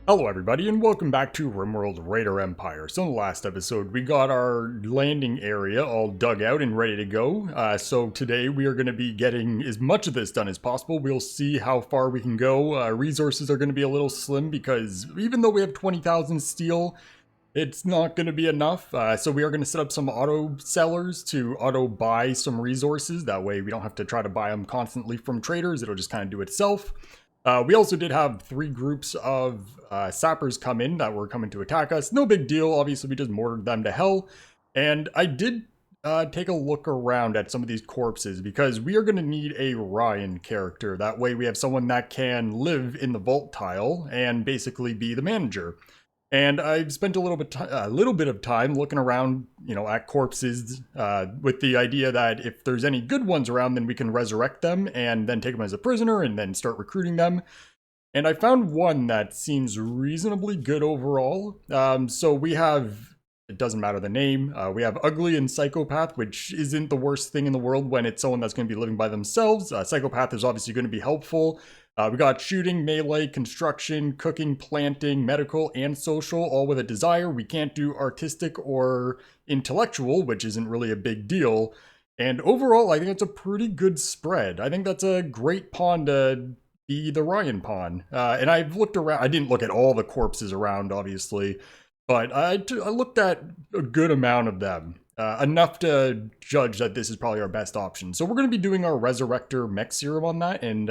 Hello everybody and welcome back to RimWorld Raider Empire. So in the last episode we got our landing area all dug out and ready to go. So today we are going to be getting as much of this done as possible. We'll see how far we can go. Resources are going to be a little slim because even though we have 20,000 steel, it's not going to be enough. So we are going to set up some auto sellers to auto buy some resources. That way we don't have to try to buy them constantly from traders. It'll just kind of do itself. We also did have 3 groups of sappers come in that were coming to attack us. No big deal. Obviously, we just mortared them to hell. And I did take a look around at some of these corpses because we are going to need a Ryan character. That way we have someone that can live in the vault tile and basically be the manager. And I've spent a little bit of time looking around, at corpses with the idea that if there's any good ones around, then we can resurrect them and then take them as a prisoner and then start recruiting them. And I found one that seems reasonably good overall. So we have, it doesn't matter the name, we have Ugly and Psychopath, which isn't the worst thing in the world when it's someone that's going to be living by themselves. Psychopath is obviously going to be helpful. We got shooting, melee, construction, cooking, planting, medical, and social, all with a desire. We can't do artistic or intellectual, which isn't really a big deal. And overall, I think it's a pretty good spread. I think that's a great pawn to be the Ryan pawn. And I've looked around. I didn't look at all the corpses around, obviously, but I looked at a good amount of them. Enough to judge that this is probably our best option. So we're going to be doing our Resurrector mech serum on that, and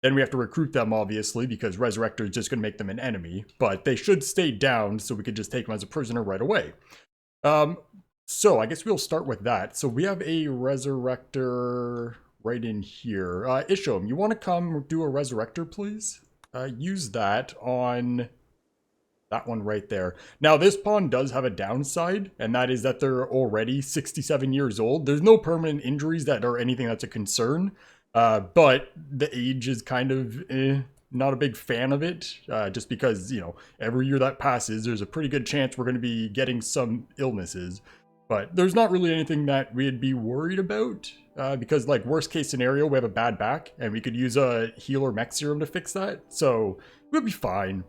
then we have to recruit them, obviously, because Resurrector is just going to make them an enemy. But they should stay down, so we could just take them as a prisoner right away. So I guess we'll start with that. So we have a Resurrector right in here. Isham, you want to come do a Resurrector, please? Use that on that one right there. Now, this pawn does have a downside, and that is that they're already 67 years old. There's no permanent injuries that are anything that's a concern. But the age is kind of not a big fan of it, just because, every year that passes, there's a pretty good chance we're going to be getting some illnesses. But there's not really anything that we'd be worried about, because, like, worst case scenario, we have a bad back, and we could use a healer mech serum to fix that, so we'll be fine.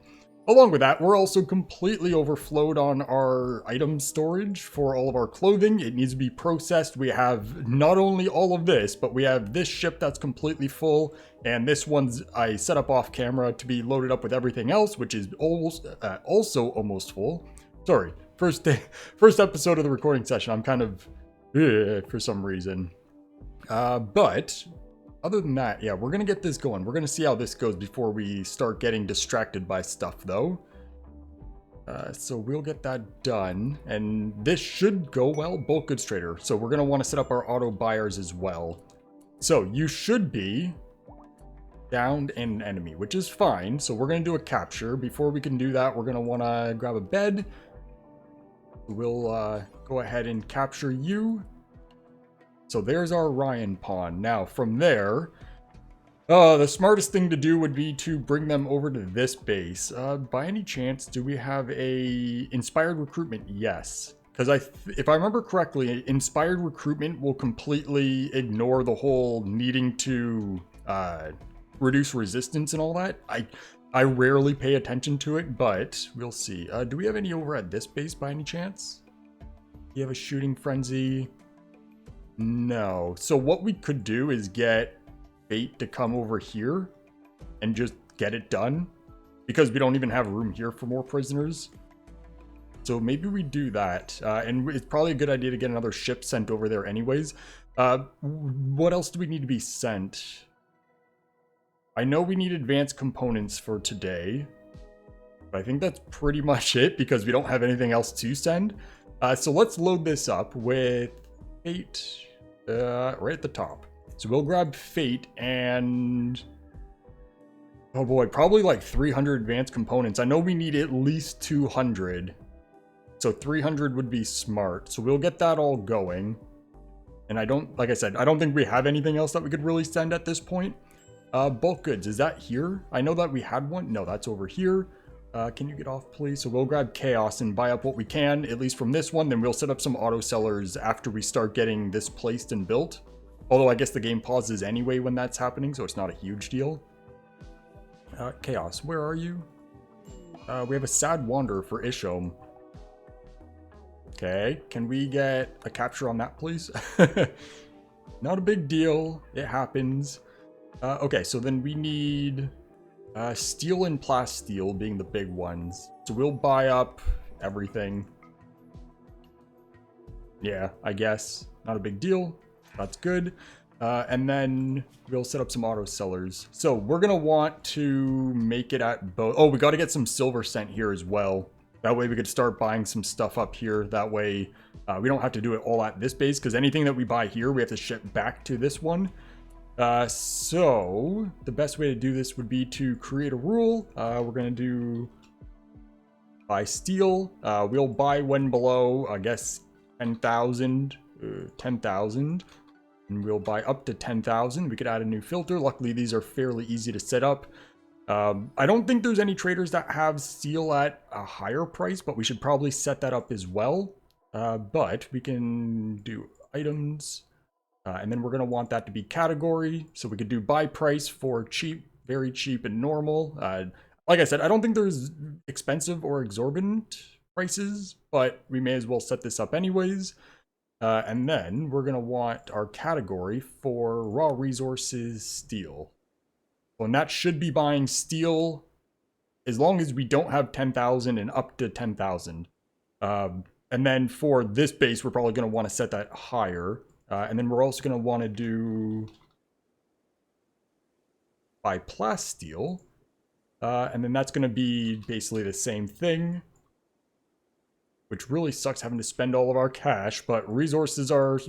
Along with that, we're also completely overflowed on our item storage for all of our clothing. It needs to be processed. We have not only all of this, but we have this ship that's completely full, and this one's I set up off camera to be loaded up with everything else, which is also almost full. Sorry, first episode of the recording session. I'm kind of for some reason, but other than that, yeah, we're going to get this going. We're going to see how this goes before we start getting distracted by stuff, though. So we'll get that done. And this should go well. Bulk goods trader. So we're going to want to set up our auto buyers as well. So you should be downed an enemy, which is fine. So we're going to do a capture. Before we can do that, we're going to want to grab a bed. We'll go ahead and capture you. So there's our Ryan pawn. Now, from there, the smartest thing to do would be to bring them over to this base. By any chance, do we have a inspired recruitment? Yes. Because if I remember correctly, inspired recruitment will completely ignore the whole needing to reduce resistance and all that. I rarely pay attention to it, but we'll see. Do we have any over at this base by any chance? You have a shooting frenzy? No. So what we could do is get Fate to come over here and just get it done, because we don't even have room here for more prisoners. So maybe we do that. And it's probably a good idea to get another ship sent over there anyways. What else do we need to be sent? I know we need advanced components for today, but I think that's pretty much it because we don't have anything else to send. So let's load this up with Fate right at the top. So we'll grab Fate and, oh boy, probably like 300 advanced components. I know we need at least 200. So 300 would be smart. So we'll get that all going. And like I said, I don't think we have anything else that we could really send at this point. Bulk goods, is that here? I know that we had one. No, that's over here. Can you get off, please? So we'll grab Chaos and buy up what we can, at least from this one. Then we'll set up some auto sellers after we start getting this placed and built. Although I guess the game pauses anyway when that's happening, so it's not a huge deal. Chaos, where are you? We have a sad wanderer for Ishom. Okay, can we get a capture on that, please? Not a big deal. It happens. Okay, so then we need steel and plasteel being the big ones. So we'll buy up everything. Yeah, I guess. Not a big deal. That's good. And then we'll set up some auto sellers. So we're going to want to make it at both. Oh, we got to get some silver sent here as well. That way we could start buying some stuff up here. That way we don't have to do it all at this base, because anything that we buy here, we have to ship back to this one. So the best way to do this would be to create a rule. We're going to do buy steel. We'll buy when below, I guess, 10,000. 10,000. And we'll buy up to 10,000. We could add a new filter. Luckily, these are fairly easy to set up. I don't think there's any traders that have steel at a higher price, but we should probably set that up as well. But we can do items, and then we're going to want that to be category. So we could do buy price for cheap, very cheap, and normal. Like I said, I don't think there's expensive or exorbitant prices, but we may as well set this up anyways. And then we're going to want our category for raw resources steel. And that should be buying steel as long as we don't have 10,000 and up to 10,000. And then for this base, we're probably going to want to set that higher. And then we're also going to want to do buy plasteel. And then that's going to be basically the same thing, which really sucks having to spend all of our cash, but resources are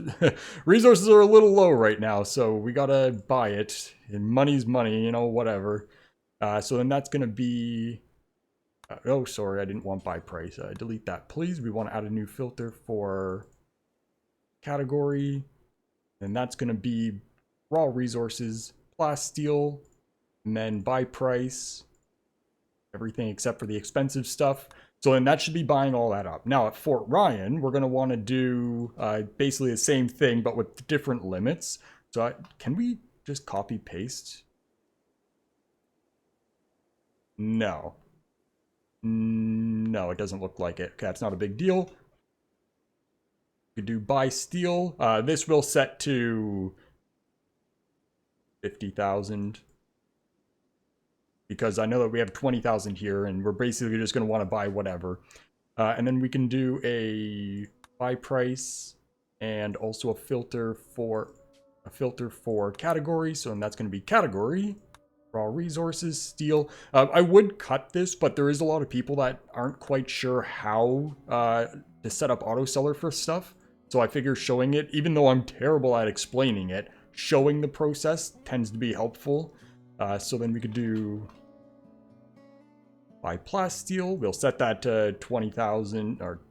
resources are a little low right now, so we gotta buy it. And money's money, you know, whatever. So then that's gonna be oh, sorry, I didn't want buy price. Delete that, please. We want to add a new filter for category, and that's gonna be raw resources, plasteel, and then buy price, everything except for the expensive stuff. So then that should be buying all that up. Now at Fort Ryan, we're going to want to do basically the same thing, but with different limits. So can we just copy paste? No. No, it doesn't look like it. Okay, that's not a big deal. We could do buy steel. This will set to 50,000. Because I know that we have 20,000 here, and we're basically just going to want to buy whatever. And then we can do a buy price and also a filter for category. So then that's going to be category, raw resources, steel. I would cut this, but there is a lot of people that aren't quite sure how to set up auto seller for stuff. So I figure showing it, even though I'm terrible at explaining it, showing the process tends to be helpful. So then we could do buy plasteel. We'll set that to 20,000 or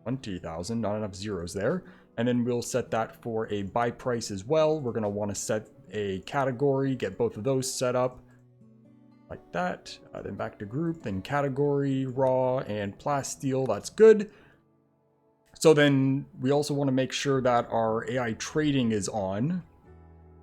20,000, not enough zeros there. And then we'll set that for a buy price as well. We're going to want to set a category, get both of those set up like that. Then back to group, then category, raw, and plasteel. That's good. So then we also want to make sure that our AI trading is on.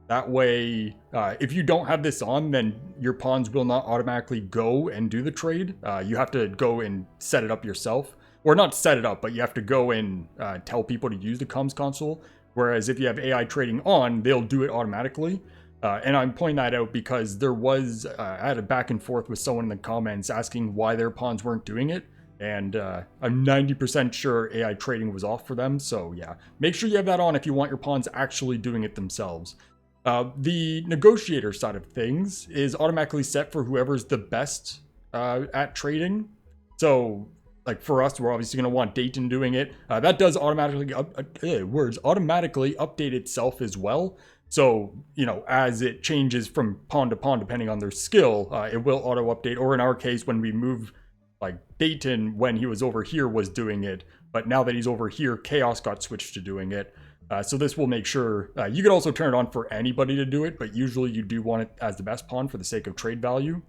That way, if you don't have this on, then your pawns will not automatically go and do the trade. You have to go and set it up yourself. Or not set it up, but you have to go and tell people to use the comms console. Whereas if you have AI trading on, they'll do it automatically. And I'm pointing that out because there was, I had a back and forth with someone in the comments asking why their pawns weren't doing it. And I'm 90% sure AI trading was off for them. So yeah, make sure you have that on if you want your pawns actually doing it themselves. The negotiator side of things is automatically set for whoever's the best at trading. So like for us, we're obviously going to want Dayton doing it. That does automatically automatically update itself as well. So, you know, as it changes from pawn to pawn, depending on their skill, it will auto update. Or in our case, when we move, like Dayton, when he was over here, was doing it. But now that he's over here, Chaos got switched to doing it. So this will make sure, you could also turn it on for anybody to do it, but usually you do want it as the best pawn for the sake of trade value.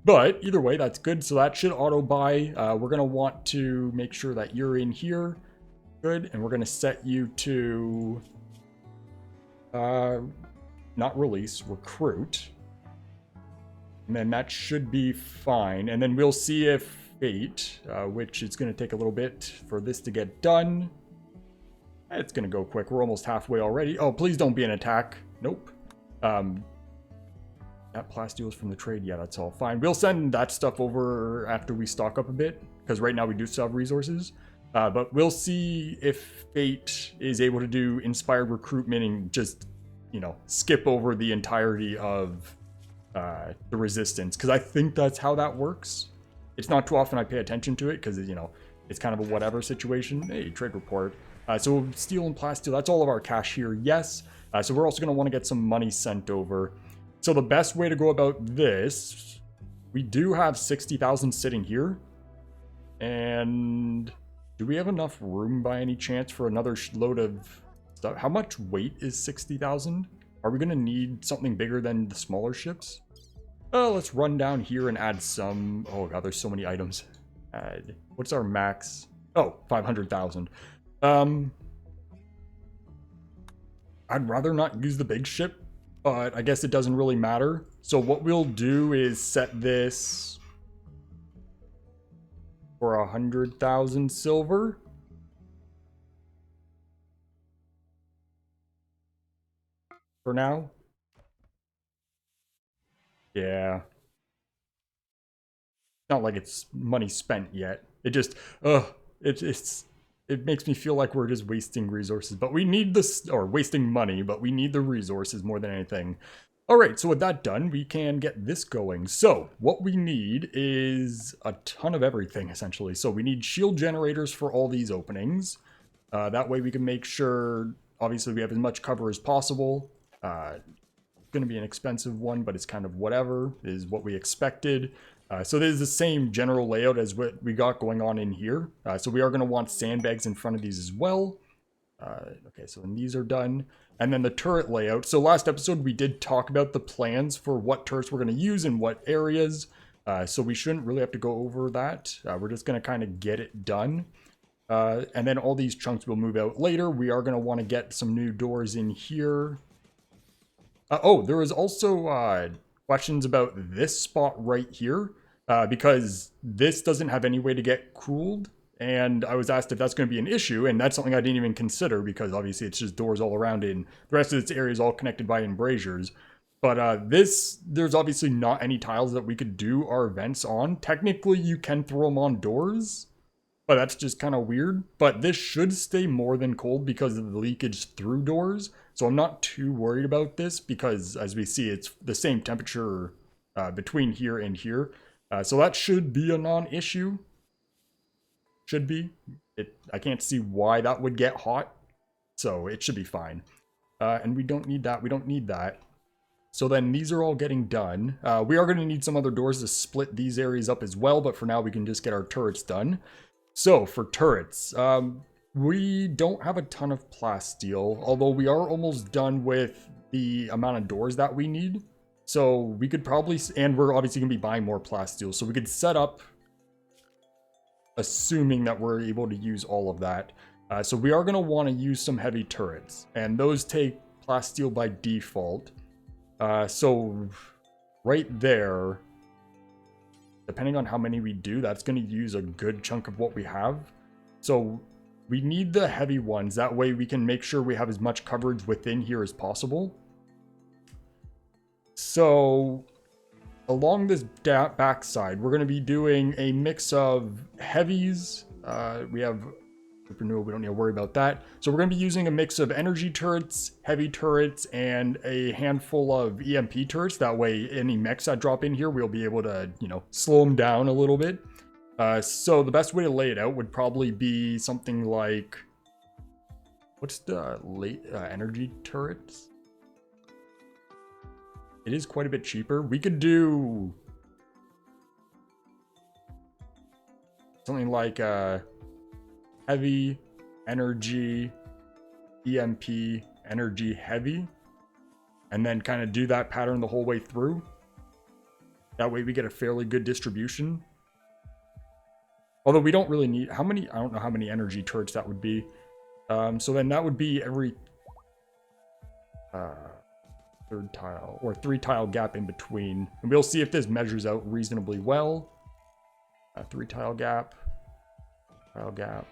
But either way, that's good. So that should auto buy. We're going to want to make sure that you're in here. Good. And we're going to set you to, not release, recruit. And then that should be fine. And then we'll see if Fate, which is going to take a little bit for this to get done. It's going to go quick. We're almost halfway already. Oh, please don't be an attack. Nope. That plasteel is from the trade. Yeah, that's all fine. We'll send that stuff over after we stock up a bit, because right now we do still have resources. But we'll see if Fate is able to do inspired recruitment and just, you know, skip over the entirety of the resistance, because I think that's how that works. It's not too often I pay attention to it, because, you know, it's kind of a whatever situation. Hey, trade report. So steel and plasteel, that's all of our cash here, yes. So we're also going to want to get some money sent over. So the best way to go about this, we do have 60,000 sitting here. And do we have enough room by any chance for another load of stuff? How much weight is 60,000? Are we going to need something bigger than the smaller ships? Let's run down here and add some. Oh god, there's so many items. What's our max? Oh, 500,000. I'd rather not use the big ship, but I guess it doesn't really matter. So what we'll do is set this for 100,000 silver. For now. Yeah. Not like it's money spent yet. It just, it makes me feel like we're just wasting resources. But we need this, or wasting money, but we need the resources more than anything. All right, so with that done, we can get this going. So what we need is a ton of everything, essentially. So we need shield generators for all these openings. That way we can make sure, obviously, we have as much cover as possible. Going to be an expensive one, but it's kind of whatever, is what we expected. So this is the same general layout as what we got going on in here. So we are going to want sandbags in front of these as well. Okay, so then these are done. And then the turret layout. So last episode we did talk about the plans for what turrets we're going to use in what areas. So we shouldn't really have to go over that. We're just going to kind of get it done. And then all these chunks will move out later. We are going to want to get some new doors in here. Oh, there was also questions about this spot right here, because this doesn't have any way to get cooled. And I was asked if that's going to be an issue, and that's something I didn't even consider, because obviously it's just doors all around it, and the rest of this area is all connected by embrasures. But there's obviously not any tiles that we could do our vents on. Technically, you can throw them on doors, but that's just kind of weird. But this should stay more than cold because of the leakage through doors. So I'm not too worried about this, because as we see, it's the same temperature between here and here. So that should be a non-issue. Should be. I can't see why that would get hot. So it should be fine. And we don't need that. We don't need that. So then these are all getting done. We are going to need some other doors to split these areas up as well. But for now, we can just get our turrets done. So for turrets, we don't have a ton of plasteel, although we are almost done with the amount of doors that we need. So we could probably, and we're obviously going to be buying more plasteel, so we could set up, assuming that we're able to use all of that. So we are going to want to use some heavy turrets, and those take plasteel by default. So right there, depending on how many we do, that's going to use a good chunk of what we have. So we need the heavy ones. That way we can make sure we have as much coverage within here as possible. So along this backside, we're going to be doing a mix of heavies. We have renewal, we don't need to worry about that. So we're going to be using a mix of energy turrets, heavy turrets, and a handful of EMP turrets. That way any mechs that drop in here, we'll be able to, you know, slow them down a little bit. So the best way to lay it out would probably be something like, what's the energy turrets? It is quite a bit cheaper. We could do something like heavy, energy, EMP, energy, heavy, and then kind of do that pattern the whole way through. That way we get a fairly good distribution. Although we don't really need, how many, I don't know how many energy turrets that would be. So then that would be every, third tile, or 3 tile gap in between. And we'll see if this measures out reasonably well. 3 tile gap. Tile gap.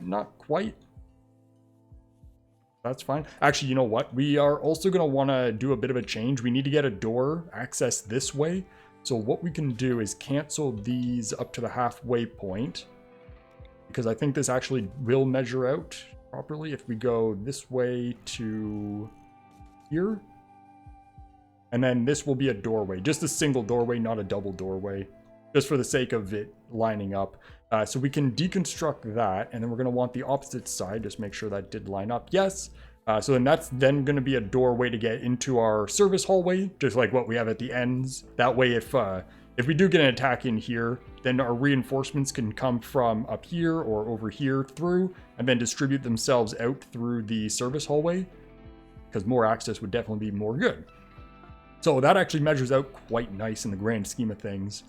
Not quite. That's fine. Actually, you know what? We are also going to want to do a bit of a change. We need to get a door access this way. So what we can do is cancel these up to the halfway point, because I think this actually will measure out properly if we go this way to here. And then this will be a doorway, just a single doorway, not a double doorway, just for the sake of it lining up. So we can deconstruct that, and then we're going to want the opposite side. Just make sure that did line up. Yes. So then that's then going to be a doorway to get into our service hallway, just like what we have at the ends. That way, if we do get an attack in here, then our reinforcements can come from up here or over here through, and then distribute themselves out through the service hallway, because more access would definitely be more good. So that actually measures out quite nice in the grand scheme of things.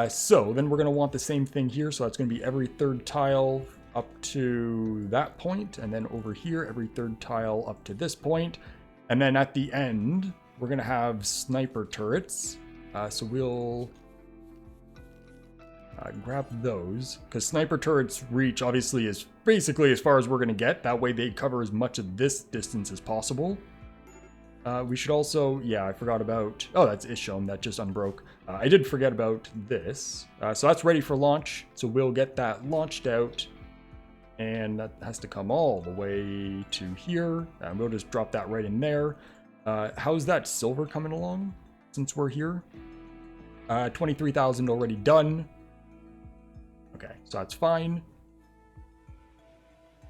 So then we're going to want the same thing here. So that's going to be every third tile up to that point, and then over here every third tile up to this point, and then at the end we're going to have sniper turrets. So we'll grab those, because sniper turrets reach obviously is basically as far as we're going to get. That way they cover as much of this distance as possible. We should also, yeah, I forgot about, oh, that's Isham, that just unbroke. I did forget about this. So that's ready for launch. So we'll get that launched out, and that has to come all the way to here. And we'll just drop that right in there. How's that silver coming along since we're here? 23,000 already done. Okay, so that's fine.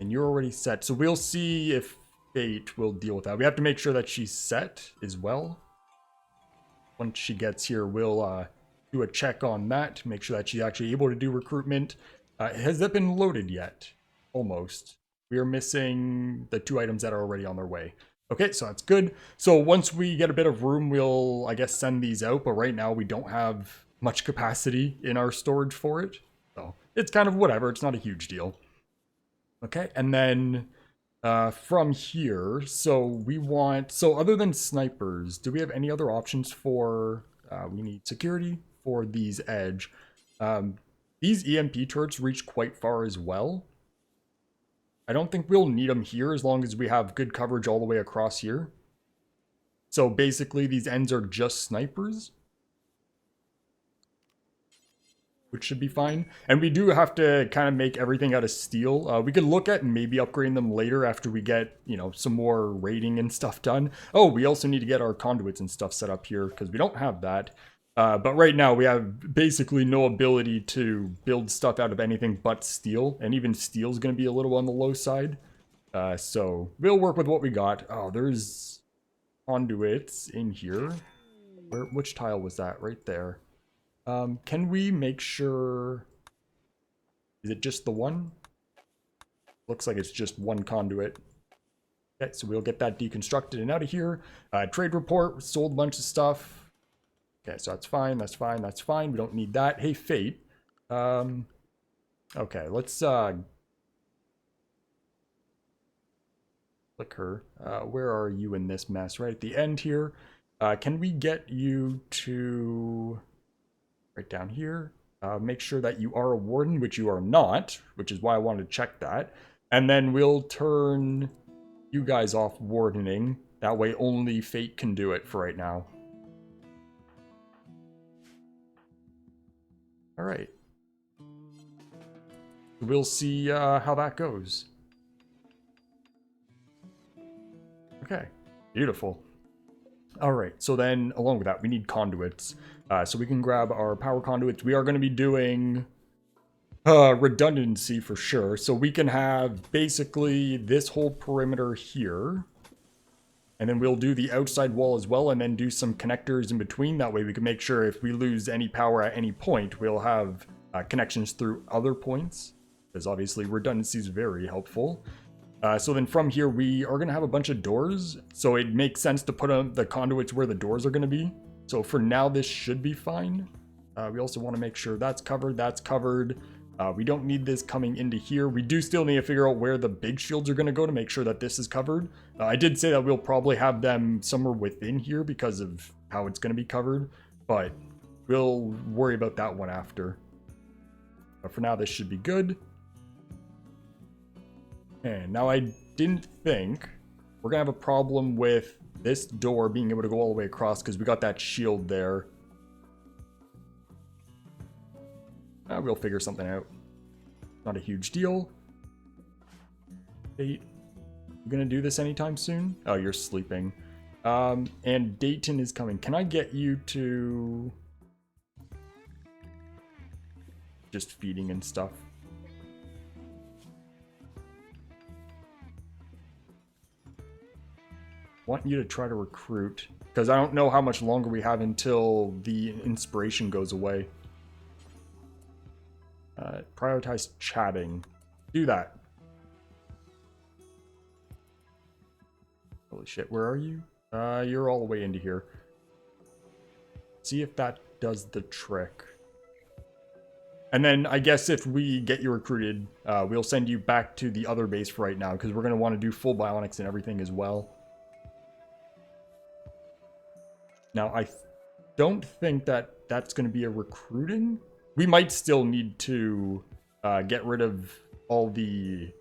And you're already set. So we'll see if Fate will deal with that. We have to make sure that she's set as well. Once she gets here, we'll do a check on that, make sure that she's actually able to do recruitment. Has that been loaded yet? Almost. We are missing the 2 items that are already on their way. Okay, so that's good. So once we get a bit of room, we'll, I guess, send these out. But right now, we don't have much capacity in our storage for it. So it's kind of whatever. It's not a huge deal. Okay, and then from here, so we want, so other than snipers, do we have any other options for, we need security for these edge. These EMP turrets reach quite far as well. I don't think we'll need them here as long as we have good coverage all the way across here. So basically these ends are just snipers, which should be fine. And we do have to kind of make everything out of steel. We could look at maybe upgrading them later after we get, you know, some more raiding and stuff done. Oh, we also need to get our conduits and stuff set up here because we don't have that. But right now we have basically no ability to build stuff out of anything but steel. And even steel is going to be a little on the low side. So we'll work with what we got. Oh, there's conduits in here. Which tile was that? Right there. Can we make sure, is it just the one? Looks like it's just one conduit. Okay, so we'll get that deconstructed and out of here. Trade report, sold a bunch of stuff. Okay, so that's fine, that's fine, that's fine. We don't need that. Hey, Fate. Okay, let's click her. Where are you in this mess? Right at the end here. Can we get you to... right down here, make sure that you are a warden, which you are not, which is why I wanted to check that. And then we'll turn you guys off wardening. That way only Fate can do it for right now. All right. We'll see how that goes. Okay, beautiful. All right, so then along with that, we need conduits. So we can grab our power conduits. We are going to be doing redundancy for sure. So we can have basically this whole perimeter here. And then we'll do the outside wall as well, and then do some connectors in between. That way we can make sure if we lose any power at any point, we'll have connections through other points. Because obviously redundancy is very helpful. So then from here, we are going to have a bunch of doors. So it makes sense to put the conduits where the doors are going to be. So for now, this should be fine. We also want to make sure that's covered. We don't need this coming into here. We do still need to figure out where the big shields are going to go to make sure that this is covered. I did say that we'll probably have them somewhere within here because of how it's going to be covered, but we'll worry about that one after. But for now, this should be good. And now I didn't think we're going to have a problem with this door being able to go all the way across because we got that shield there. We'll figure something out. Not a huge deal. Hey, you gonna do this anytime soon? Oh, you're sleeping. And Dayton is coming. Can I get you to... just feeding and stuff? Want you to try to recruit, because I don't know how much longer we have until the inspiration goes away. Prioritize chatting. Do that. Holy shit, where are you? You're all the way into here. See if that does the trick. And then I guess if we get you recruited, we'll send you back to the other base for right now, because we're going to want to do full bionics and everything as well. Now, I don't think that that's going to be a recruiting. We might still need to get rid of all the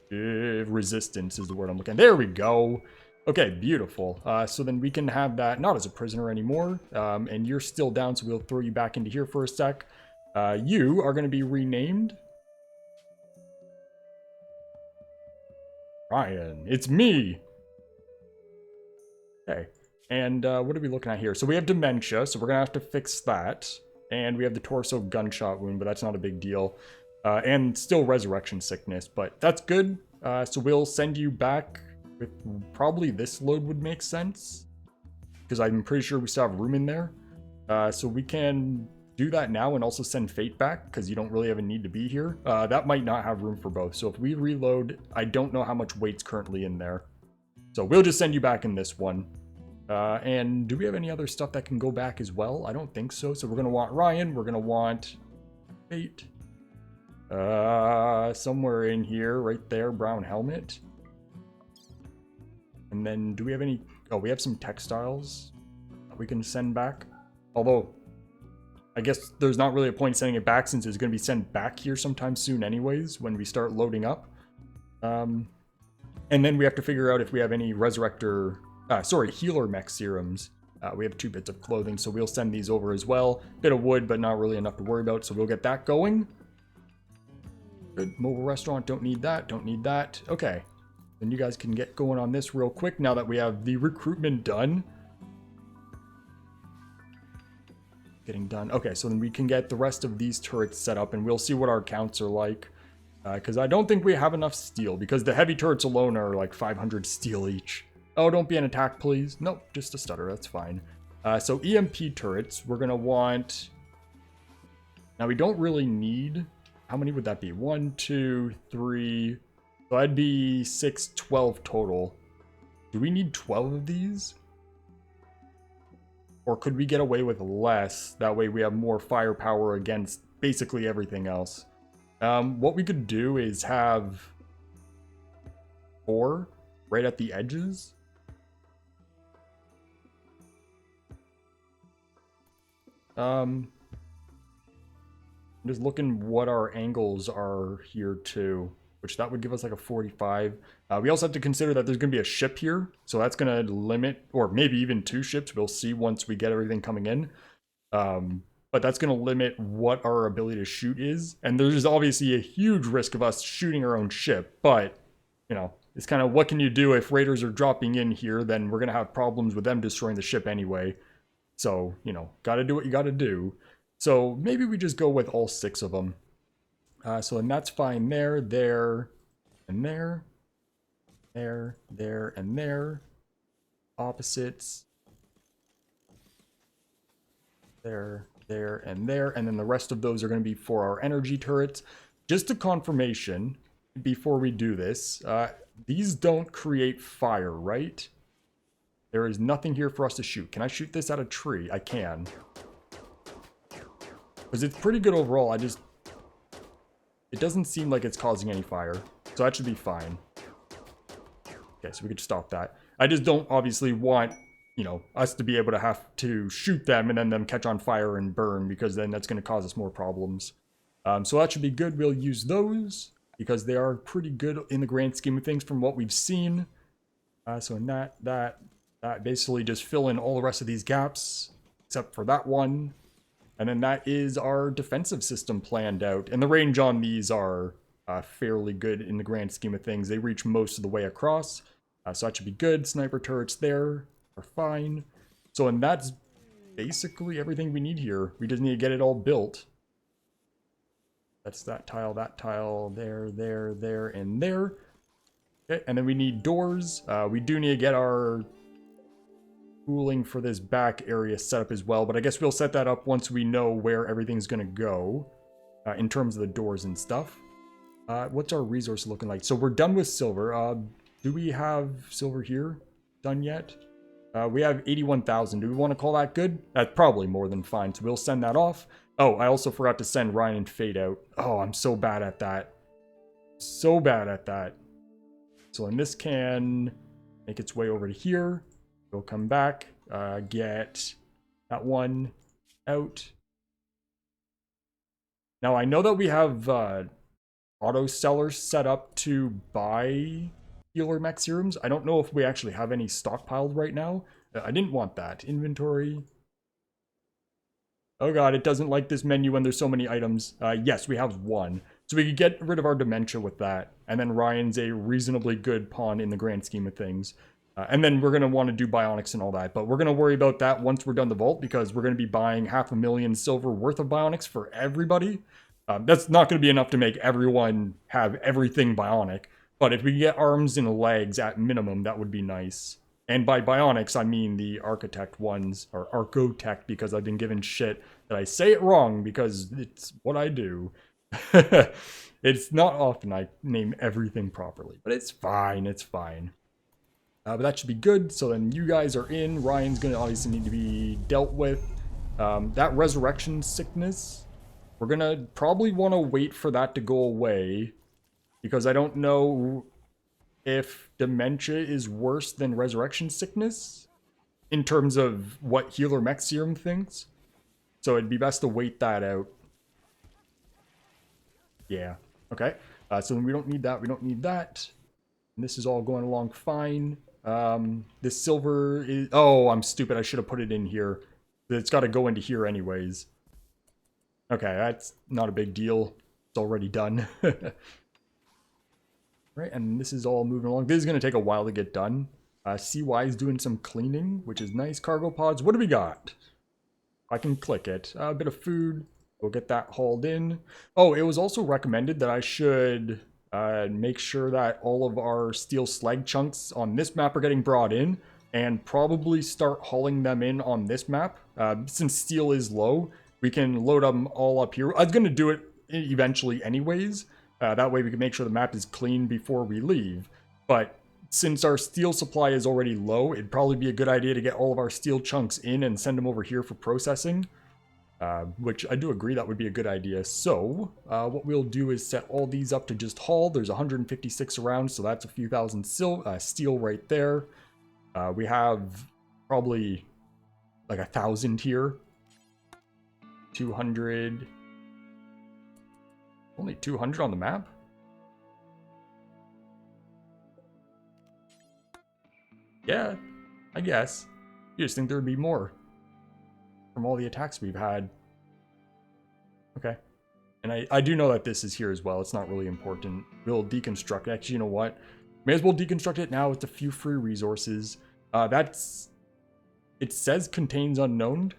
resistance is the word I'm looking at. There we go. Okay, beautiful. So then we can have that not as a prisoner anymore. And you're still down, so we'll throw you back into here for a sec. You are going to be renamed. Ryan, it's me. Okay. And what are we looking at here? So we have dementia, so we're going to have to fix that. And we have the torso gunshot wound, but that's not a big deal. And still resurrection sickness, but that's good. So we'll send you back with probably this load would make sense. Because I'm pretty sure we still have room in there. So we can do that now and also send Fate back, because you don't really have a need to be here. That might not have room for both. So if we reload, I don't know how much weight's currently in there. So we'll just send you back in this one. And do we have any other stuff that can go back as well? I don't think so. So we're going to want Ryan. We're going to want Fate. Somewhere in here, right there, brown helmet. And then do we have any... oh, we have some textiles that we can send back. Although, I guess there's not really a point sending it back since it's going to be sent back here sometime soon anyways when we start loading up. And then we have to figure out if we have any resurrector... healer mech serums. We have 2 bits of clothing, so we'll send these over as well. Bit of wood, but not really enough to worry about, so we'll get that going. Good. Mobile restaurant, don't need that, don't need that. Okay. Then you guys can get going on this real quick now that we have the recruitment done. Getting done. Okay, so then we can get the rest of these turrets set up, and we'll see what our counts are like. Because I don't think we have enough steel, because the heavy turrets alone are like 500 steel each. Oh, don't be an attack, please. Nope, just a stutter. That's fine. So EMP turrets, we're going to want... now, we don't really need... how many would that be? 1, 2, 3... so that'd be 6, 12 total. Do we need 12 of these? Or could we get away with less? That way we have more firepower against basically everything else. What we could do is have 4 right at the edges. I'm just looking what our angles are here too, which that would give us like a 45. We also have to consider that there's going to be a ship here, so that's going to limit, or maybe even 2 ships. We'll see once we get everything coming in. But that's going to limit what our ability to shoot is. And there's obviously a huge risk of us shooting our own ship, but, you know, it's kind of what can you do if raiders are dropping in here, then we're going to have problems with them destroying the ship anyway. So, you know, got to do what you got to do. So maybe we just go with all 6 of them. So and that's fine there, there, and there. There, there, and there. Opposites. There, there, and there. And then the rest of those are going to be for our energy turrets. Just a confirmation before we do this. These don't create fire, right? There is nothing here for us to shoot. Can I shoot this at a tree? I can. Because it's pretty good overall. I just... It doesn't seem like it's causing any fire, so that should be fine. Okay, so we could stop that. I just don't obviously want, you know, us to be able to have to shoot them and then them catch on fire and burn, because then that's going to cause us more problems. So that should be good. We'll use those because they are pretty good in the grand scheme of things from what we've seen. So in that basically just fill in all the rest of these gaps, except for that one. And then that is our defensive system planned out. And the range on these are fairly good in the grand scheme of things. They reach most of the way across. So that should be good. Sniper turrets there are fine. So, and that's basically everything we need here. We just need to get it all built. That's that tile, there, and there. Okay, and then we need doors. We do need to get our cooling for this back area set up as well, but I guess we'll set that up once we know where everything's going to go in terms of the doors and stuff. What's our resource looking like? So we're done with silver. Do we have silver here done yet? We have 81,000. Do we want to call that good? That's probably more than fine, so we'll send that off. Oh, I also forgot to send Ryan and Fade out. Oh, I'm so bad at that. So bad at that. So then this can make its way over to here. We'll come back, get that one out. Now, I know that we have auto sellers set up to buy healer mech serums. I don't know if we actually have any stockpiled right now. I didn't want that. Inventory. Oh god, it doesn't like this menu when there's so many items. Yes, we have one. So we could get rid of our dementia with that. And then Ryan's a reasonably good pawn in the grand scheme of things. And then we're going to want to do bionics and all that. But we're going to worry about that once we're done the vault, because we're going to be buying 500,000 silver worth of bionics for everybody. That's not going to be enough to make everyone have everything bionic. But if we get arms and legs at minimum, that would be nice. And by bionics, I mean the architect ones, or archotech, because I've been given shit that I say it wrong because it's what I do. It's not often I name everything properly, but it's fine, it's fine. But that should be good. So then you guys are in. Ryan's going to obviously need to be dealt with. That resurrection sickness, we're going to probably want to wait for that to go away, because I don't know if dementia is worse than resurrection sickness in terms of what healer mech serum thinks. So it'd be best to wait that out. Yeah. Okay. So then we don't need that. We don't need that. And this is all going along fine. This silver is... Oh, I'm stupid. I should have put it in here. It's got to go into here anyways. Okay, that's not a big deal. It's already done. Right, and this is all moving along. This is going to take a while to get done. CY is doing some cleaning, which is nice. Cargo pods. What do we got? I can click it. A bit of food. We'll get that hauled in. Oh, it was also recommended that I should make sure that all of our steel slag chunks on this map are getting brought in, and probably start hauling them in on this map. Since steel is low, we can load them all up here. I was going to do it eventually anyways. That way we can make sure the map is clean before we leave. But since our steel supply is already low, it'd probably be a good idea to get all of our steel chunks in and send them over here for processing. Which I do agree that would be a good idea. So, what we'll do is set all these up to just haul. There's 156 around, so that's a few thousand steel right there. We have probably like 1,000 here. 200... Only 200 on the map? Yeah, I guess. You just think there would be more from all the attacks we've had. Okay. And I do know that this is here as well. It's not really important. We'll deconstruct it. Actually, you know what? May as well deconstruct it now with a few free resources. It says contains unknown.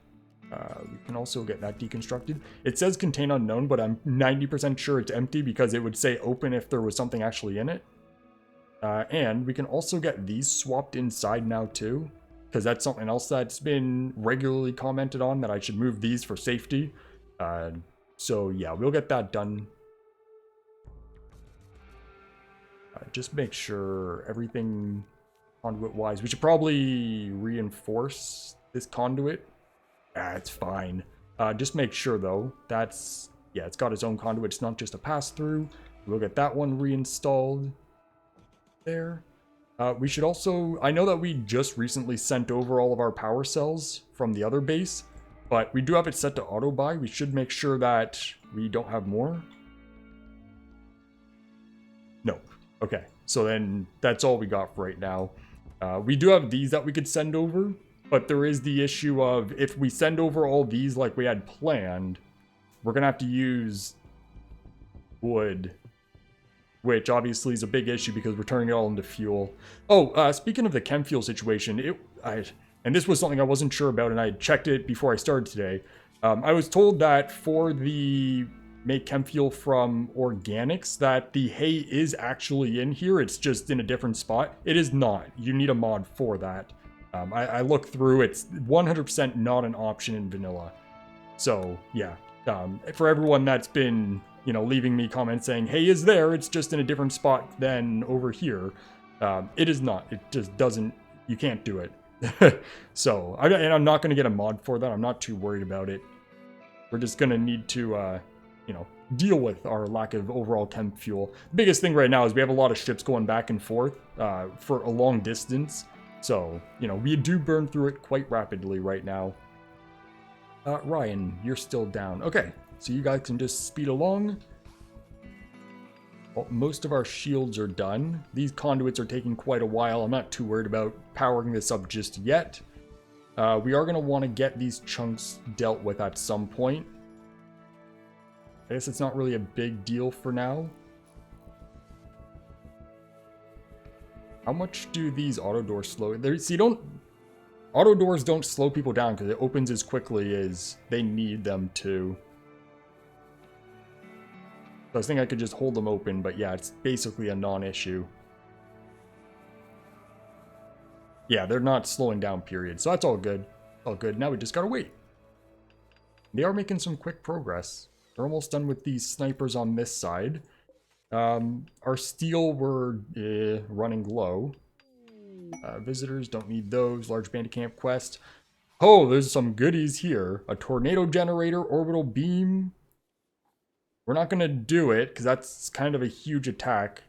We can also get that deconstructed. It says contain unknown, but I'm 90% sure it's empty because it would say open if there was something actually in it. And we can also get these swapped inside now too, because that's something else that's been regularly commented on, that I should move these for safety. So yeah, we'll get that done. Just make sure everything conduit-wise. We should probably reinforce this conduit. It's fine. Just make sure though, that's Yeah, it's got its own conduit. It's not just a pass-through. We'll get that one reinstalled there. We should also... I know that we just recently sent over all of our power cells from the other base, but we do have it set to auto-buy. We should make sure that we don't have more. No. Okay, so then that's all we got for right now. We do have these that we could send over, but there is the issue of if we send over all these like we had planned, we're going to have to use wood, which obviously is a big issue because we're turning it all into fuel. Oh, speaking of the chem fuel situation, and this was something I wasn't sure about, and I checked it before I started today. I was told that for the make chem fuel from organics, that the hay is actually in here. It's just in a different spot. It is not. You need a mod for that. I looked through. It's 100% not an option in vanilla. So, yeah. For everyone that's been, you know, leaving me comments saying, hey, is there? It's just in a different spot than over here. It is not. It just doesn't. You can't do it. So, and I'm not going to get a mod for that. I'm not too worried about it. We're just going to need to, you know, deal with our lack of overall chem fuel. The biggest thing right now is we have a lot of ships going back and forth for a long distance. So, you know, we do burn through it quite rapidly right now. Ryan, you're still down. Okay, so you guys can just speed along. Well, most of our shields are done. These conduits are taking quite a while. I'm not too worried about powering this up just yet. We are going to want to get these chunks dealt with at some point. I guess it's not really a big deal for now. How much do these auto doors slow? Auto doors don't slow people down because it opens as quickly as they need them to. So I was thinking I could just hold them open, but yeah, it's basically a non-issue. Yeah, they're not slowing down, period. So that's all good. All good. Now we just gotta wait. They are making some quick progress. They're almost done with these snipers on this side. Our steel, we're running low. Visitors, don't need those. Large bandit camp quest. Oh, there's some goodies here. A tornado generator, orbital beam. We're not going to do it because that's kind of a huge attack.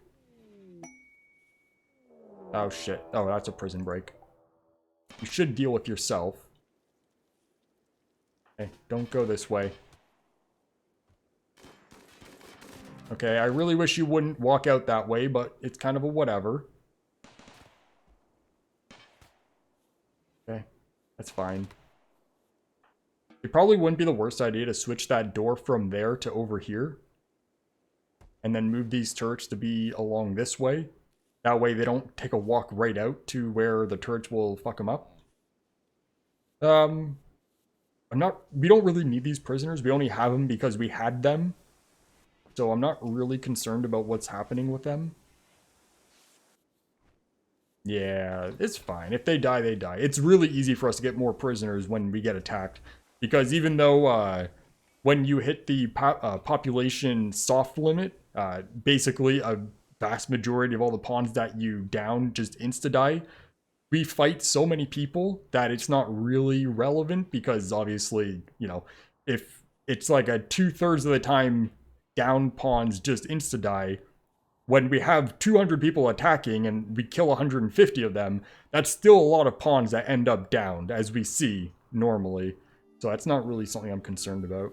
Oh, shit. Oh, that's a prison break. You should deal with yourself. Okay, don't go this way. Okay, I really wish you wouldn't walk out that way, but it's kind of a whatever. Okay, that's fine. It probably wouldn't be the worst idea to switch that door from there to over here. And then move these turrets to be along this way. That way they don't take a walk right out to where the turrets will fuck them up. We don't really need these prisoners. We only have them because we had them. So I'm not really concerned about what's happening with them. Yeah, it's fine. If they die, they die. It's really easy for us to get more prisoners when we get attacked. Because even though when you hit the population soft limit, basically a vast majority of all the pawns that you down just insta-die, we fight so many people that it's not really relevant because obviously, you know, if it's like a 2/3 of the time down pawns just insta-die, when we have 200 people attacking and we kill 150 of them, that's still a lot of pawns that end up downed, as we see normally. So that's not really something I'm concerned about.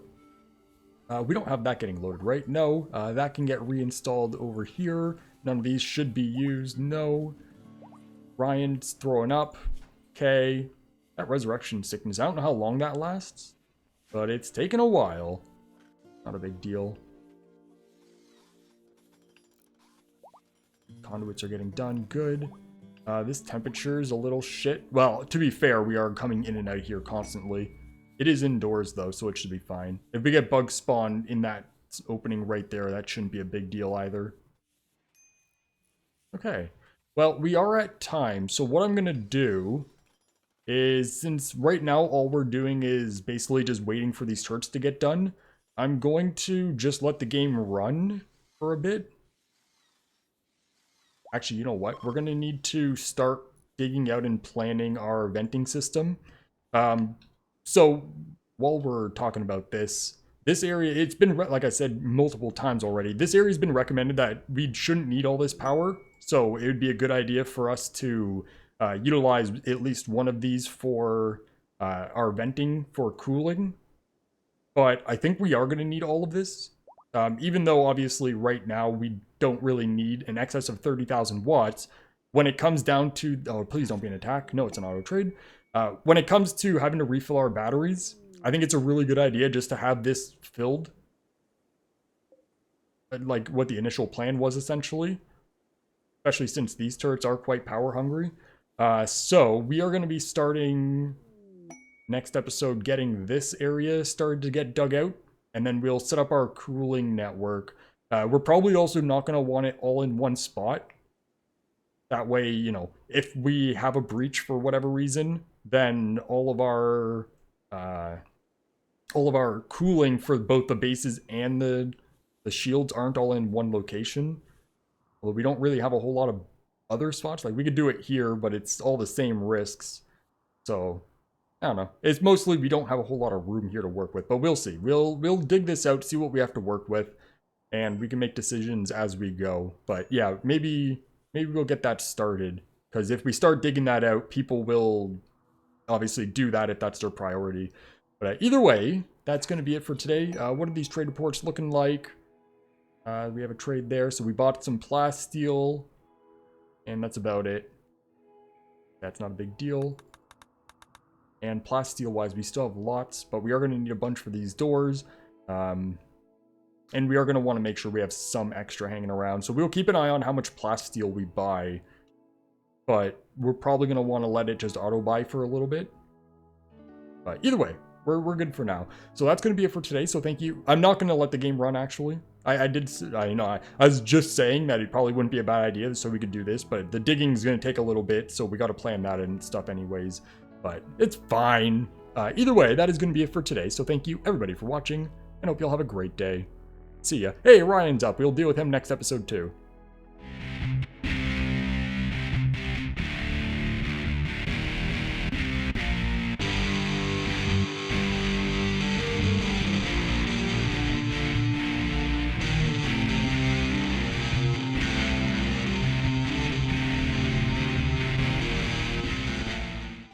We don't have that getting loaded, right? No. That can get reinstalled over here. None of these should be used. No. Ryan's throwing up. Okay. That resurrection sickness, I don't know how long that lasts, but it's taken a while. Not a big deal. Conduits are getting done. Good. This temperature is a little shit. Well, to be fair, we are coming in and out here constantly. It is indoors, though, so it should be fine. If we get bug spawn in that opening right there, that shouldn't be a big deal either. Okay. Well, we are at time, so what I'm going to do is, since right now all we're doing is basically just waiting for these turrets to get done, I'm going to just let the game run for a bit. Actually, you know what? We're going to need to start digging out and planning our venting system. So while we're talking about this, This area, it's been, like I said multiple times already, this area's been recommended that we shouldn't need all this power. So it would be a good idea for us to utilize at least one of these for our venting for cooling. But I think we are going to need all of this. Even though obviously right now we don't really need an excess of 30,000 watts. When it comes down to, oh, please don't be an attack. No, it's an auto trade. When it comes to having to refill our batteries, I think it's a really good idea just to have this filled. Like what the initial plan was essentially. Especially since these turrets are quite power hungry. So we are going to be starting next episode getting this area started to get dug out. And then we'll set up our cooling network. We're probably also not going to want it all in one spot. That way, you know, if we have a breach for whatever reason, then all of our cooling for both the bases and the shields aren't all in one location. Although we don't really have a whole lot of other spots. Like, we could do it here, but it's all the same risks. So, I don't know. It's mostly we don't have a whole lot of room here to work with, but we'll see. We'll dig this out, see what we have to work with, and we can make decisions as we go. But yeah, maybe we'll get that started, because if we start digging that out, people will obviously do that if that's their priority. But either way, that's going to be it for today. What are these trade reports looking like? We have a trade there, so we bought some plasteel, and that's about it. That's not a big deal. And plasteel wise, we still have lots, but we are going to need a bunch for these doors. And we are going to want to make sure we have some extra hanging around. So we'll keep an eye on how much plasteel we buy. But we're probably going to want to let it just auto-buy for a little bit. But either way, we're good for now. So that's going to be it for today. So thank you. I'm not going to let the game run, actually. I was just saying that it probably wouldn't be a bad idea so we could do this. But the digging is going to take a little bit. So we got to plan that and stuff anyways. But it's fine. Either way, that is going to be it for today. So thank you, everybody, for watching. And hope you all have a great day. See ya. Hey, Ryan's up. We'll deal with him next episode, too.